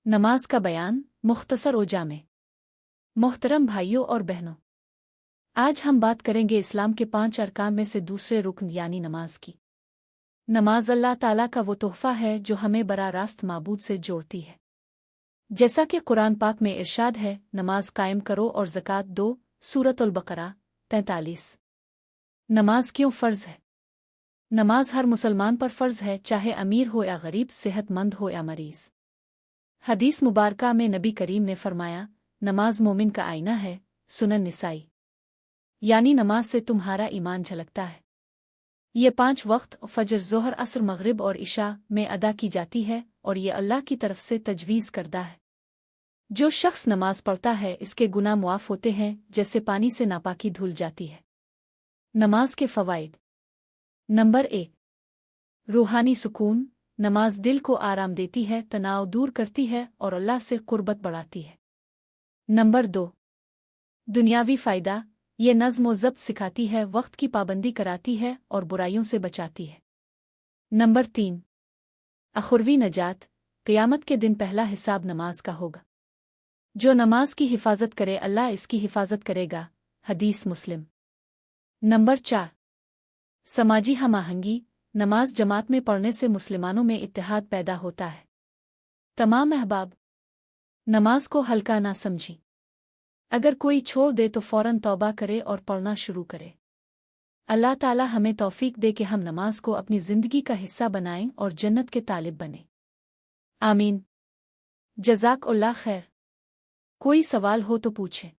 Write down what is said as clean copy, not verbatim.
नमाज का बयान मुख्तसर और जामे। मोहतरम भाइयों और बहनों, आज हम बात करेंगे इस्लाम के 5 अरकान में से दूसरे रुकन यानी नमाज की। नमाज अल्लाह ताला का वो तोहफ़ा है जो हमें बराह रास्त माबूद से जोड़ती है। जैसा कि कुरान पाक में इरशाद है, नमाज कायम करो और ज़कात दो। सूरतुल बकरा 43। नमाज क्यों फ़र्ज़ है? नमाज हर मुसलमान पर फ़र्ज़ है, चाहे अमीर हो या गरीब, सेहतमंद हो या मरीज़। हदीस मुबारका में नबी करीम ने फरमाया, नमाज मोमिन का आईना है। सुनन निसाई। यानी नमाज से तुम्हारा ईमान झलकता है। ये 5 वक्त फजर, ज़ोहर, असर, मगरिब और इशा में अदा की जाती है और ये अल्लाह की तरफ से तजवीज़ करदा है। जो शख्स नमाज पढ़ता है इसके गुनाह मुआफ़ होते हैं, जैसे पानी से नापाकी धुल जाती है। नमाज के फ़वाइद। नंबर 1, रूहानी सुकून। नमाज दिल को आराम देती है, तनाव दूर करती है और अल्लाह से कुर्बत बढ़ाती है। नंबर 2, दुनियावी फ़ायदा। ये नज़्म व ज़ब्त सिखाती है, वक्त की पाबंदी कराती है और बुराइयों से बचाती है। नंबर 3, अखुरवी नजात। क़यामत के दिन पहला हिसाब नमाज का होगा। जो नमाज की हिफाजत करे, अल्लाह इसकी हिफाजत करेगा। हदीस मुस्लिम। नंबर 4, समाजी हमाहंगी। नमाज जमात में पढ़ने से मुसलमानों में इत्तेहाद पैदा होता है। तमाम अहबाब नमाज को हल्का ना समझी। अगर कोई छोड़ दे तो फ़ौरन तौबा करे और पढ़ना शुरू करे। अल्लाह ताला हमें तौफीक दे कि हम नमाज को अपनी ज़िंदगी का हिस्सा बनाएं और जन्नत के तालिब बने। आमीन। जज़ाक अल्लाह खैर। कोई सवाल हो तो पूछें।